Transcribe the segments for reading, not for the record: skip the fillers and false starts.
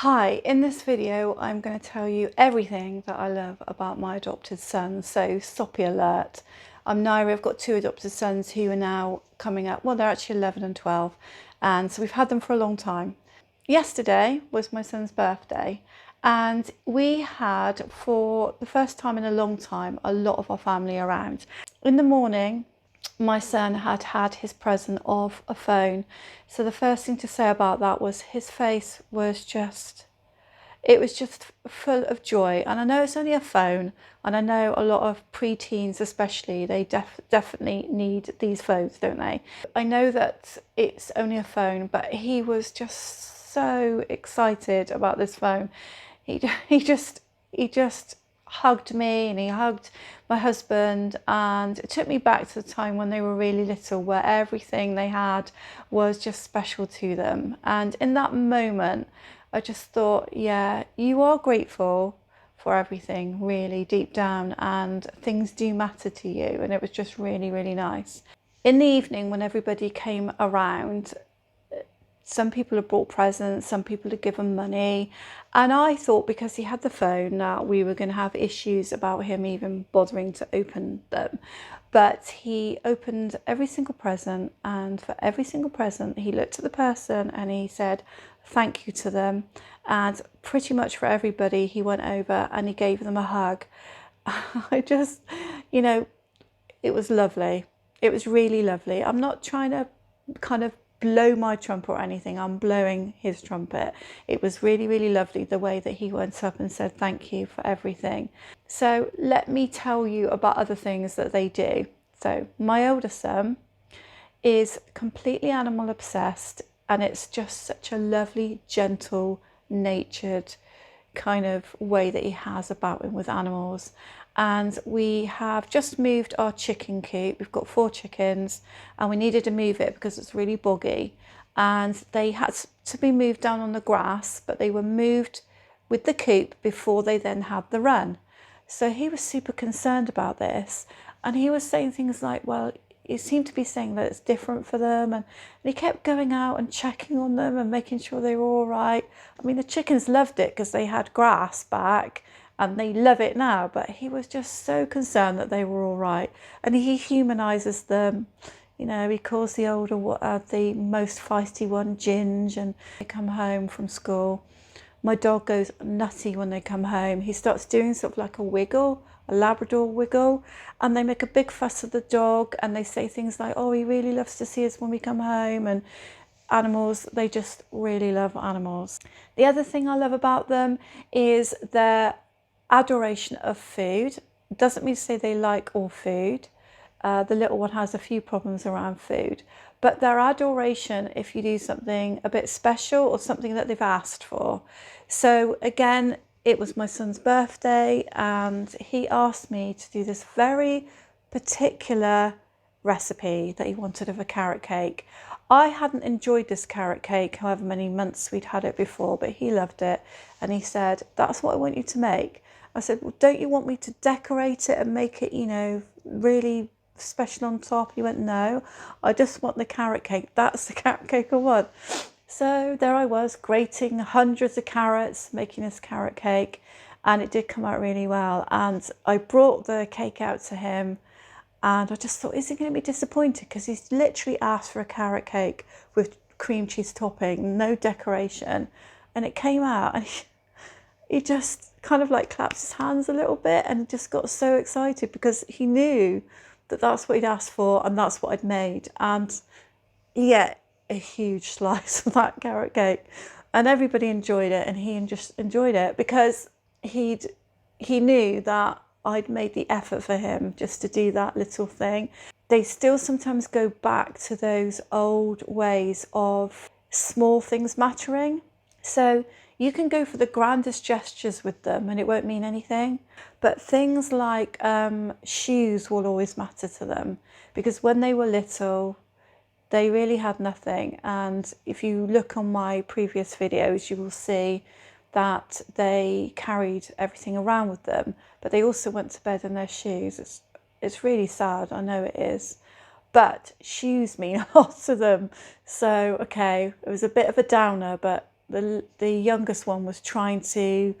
Hi, in this video I'm going to tell you everything that I love about my adopted sons. So soppy alert. I'm Nyree. I've got two adopted sons who are now coming up, well, they're actually 11 and 12, and so we've had them for a long time. Yesterday was my son's birthday, and we had, for the first time in a long time, a lot of our family around. In the morning, my son had had his present of a phone. So the first thing to say about that was his face was just, it was just full of joy. And I know it's only a phone, and I know a lot of preteens especially, they definitely need these phones, don't they? I know that it's only a phone, but he was just so excited about this phone. He just hugged me, and he hugged my husband, and it took me back to the time when they were really little, where everything they had was just special to them. And in that moment I just thought, yeah, you are grateful for everything, really, deep down, and things do matter to you. And it was just really, really nice. In the evening, when everybody came around, some people had brought presents, some people had given money, and I thought because he had the phone that we were going to have issues about him even bothering to open them. But he opened every single present, and for every single present he looked at the person and he said thank you to them, and pretty much for everybody he went over and he gave them a hug. I just, you know, it was lovely. It was really lovely. I'm not trying to kind of blow my trumpet or anything. I'm blowing his trumpet. It was really, really lovely the way that he went up and said thank you for everything. So let me tell you about other things that they do. So my older son is completely animal obsessed, and it's just such a lovely, gentle, natured kind of way that he has about him with animals. And we have just moved our chicken coop. We've got 4 chickens, and we needed to move it because it's really boggy, and they had to be moved down on the grass, but they were moved with the coop before they then had the run. So he was super concerned about this, and he was saying things like, well, he seemed to be saying that it's different for them, and he kept going out and checking on them and making sure they were all right. I mean, the chickens loved it because they had grass back, and they love it now, but he was just so concerned that they were all right. And he humanises them. You know, he calls the older, the most feisty one, Ginge, and they come home from school. My dog goes nutty when they come home. He starts doing sort of like a wiggle, a Labrador wiggle, and they make a big fuss of the dog, and they say things like, oh, he really loves to see us when we come home. And animals, they just really love animals. The other thing I love about them is their adoration of food. Doesn't mean to say they like all food. The little one has a few problems around food, but their adoration if you do something a bit special or something that they've asked for. So again, it was my son's birthday, and he asked me to do this very particular recipe that he wanted of a carrot cake. I hadn't enjoyed this carrot cake however many months we'd had it before, but he loved it, and he said, that's what I want you to make. I said, well, don't you want me to decorate it and make it, you know, really special on top? He went, no, I just want the carrot cake. That's the carrot cake I want. So there I was, grating hundreds of carrots, making this carrot cake, and it did come out really well. And I brought the cake out to him, and I just thought, is he going to be disappointed? Because he's literally asked for a carrot cake with cream cheese topping, no decoration. And it came out, and he just kind of like claps his hands a little bit, and just got so excited because he knew that that's what he'd asked for and that's what I'd made. And yeah, a huge slice of that carrot cake, and everybody enjoyed it, and he just enjoyed it because he knew that I'd made the effort for him just to do that little thing. They still sometimes go back to those old ways of small things mattering. So you can go for the grandest gestures with them and it won't mean anything, but things like shoes will always matter to them, because when they were little they really had nothing. And if you look on my previous videos, you will see that they carried everything around with them, but they also went to bed in their shoes. It's really sad, I know it is, but shoes mean a lot to them. So okay, it was a bit of a downer, but the youngest one was trying to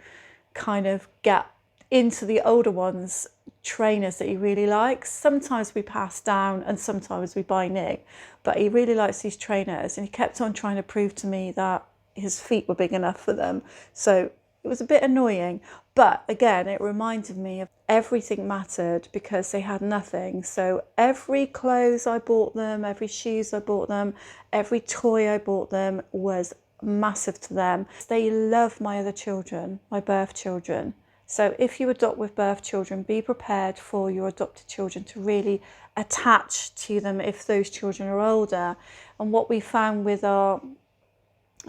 kind of get into the older one's trainers that he really likes. Sometimes we pass down and sometimes we buy new, but he really likes these trainers, and he kept on trying to prove to me that his feet were big enough for them. So it was a bit annoying, but again, it reminded me of everything mattered because they had nothing. So every clothes I bought them, every shoes I bought them, every toy I bought them was massive to them. They love my other children, my birth children. So if you adopt with birth children, be prepared for your adopted children to really attach to them if those children are older. And what we found with our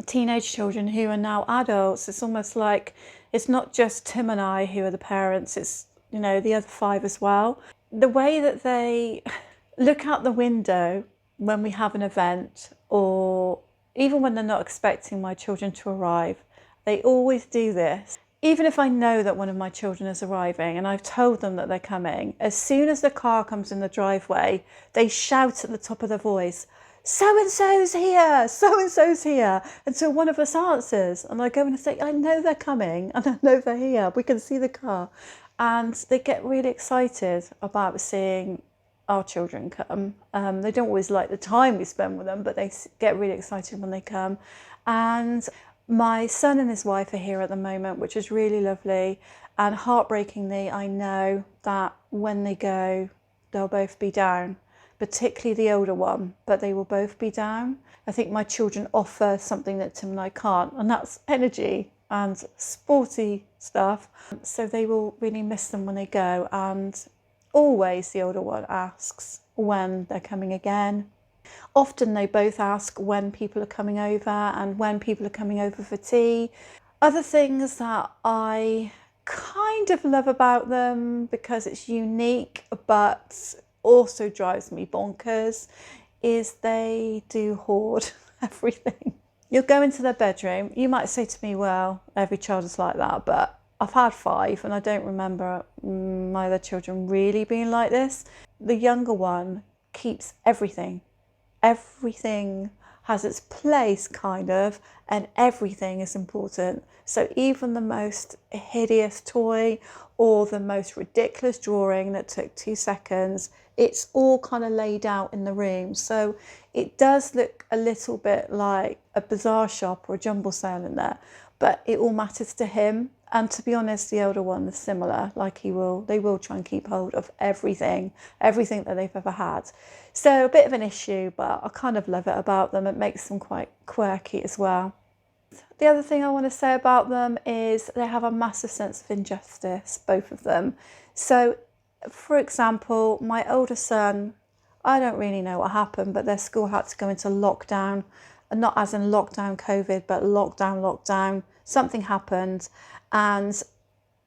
teenage children who are now adults, it's almost like it's not just Tim and I who are the parents, it's, you know, the other 5 as well. The way that they look out the window when we have an event, or even when they're not expecting my children to arrive, they always do this. Even if I know that one of my children is arriving and I've told them that they're coming, as soon as the car comes in the driveway, they shout at the top of their voice, "So-and-so's here, so-and-so's here," until one of us answers. And I go and say, "I know they're coming and I know they're here. We can see the car." And they get really excited about seeing our children come. They don't always like the time we spend with them, but they get really excited when they come. And my son and his wife are here at the moment, which is really lovely. And heartbreakingly, I know that when they go, they'll both be down, particularly the older one, but they will both be down. I think my children offer something that Tim and I can't, and that's energy and sporty stuff. So they will really miss them when they go. And always the older one asks when they're coming again. Often they both ask when people are coming over and when people are coming over for tea. Other things that I kind of love about them, because it's unique but also drives me bonkers, is they do hoard everything. You'll go into their bedroom, you might say to me, well, every child is like that, but I've had 5 and I don't remember my other children really being like this. The younger one keeps everything. Everything has its place, kind of, and everything is important. So even the most hideous toy or the most ridiculous drawing that took 2 seconds, it's all kind of laid out in the room. So it does look a little bit like a bazaar shop or a jumble sale in there, but it all matters to him. And to be honest, the older one is similar, like they will try and keep hold of everything that they've ever had. So a bit of an issue, but I kind of love it about them. It makes them quite quirky as well. The other thing I want to say about them is they have a massive sense of injustice, both of them. So, for example, my older son, I don't really know what happened, but their school had to go into lockdown, and not as in lockdown COVID, but lockdown. Something happened, and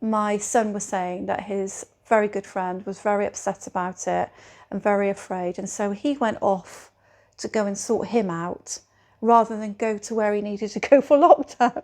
my son was saying that his very good friend was very upset about it and very afraid, and so he went off to go and sort him out rather than go to where he needed to go for lockdown.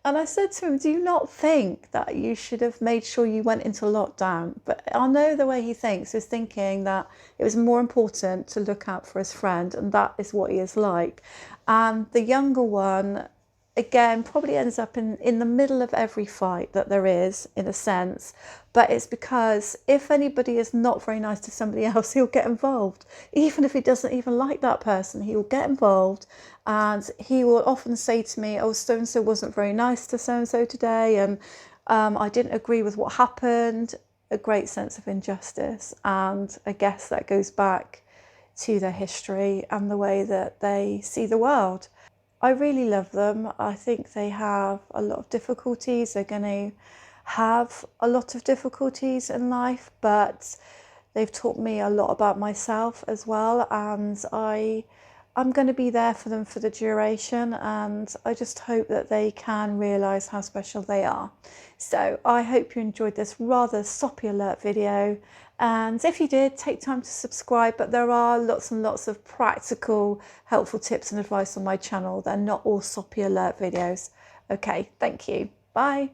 And I said to him, do you not think that you should have made sure you went into lockdown? But I know the way he thinks is thinking that it was more important to look out for his friend, and that is what he is like. And the younger one, again, probably ends up in the middle of every fight that there is, in a sense, but it's because if anybody is not very nice to somebody else, he'll get involved. Even if he doesn't even like that person, he will get involved, and he will often say to me, oh, so-and-so wasn't very nice to so-and-so today, and I didn't agree with what happened. A great sense of injustice, and I guess that goes back to their history and the way that they see the world. I really love them. I think they have a lot of difficulties. They're going to have a lot of difficulties in life, but they've taught me a lot about myself as well, and I'm going to be there for them for the duration, and I just hope that they can realise how special they are. So I hope you enjoyed this rather soppy alert video, and if you did, take time to subscribe. But there are lots and lots of practical, helpful tips and advice on my channel. They're not all soppy alert videos. Okay, thank you. Bye.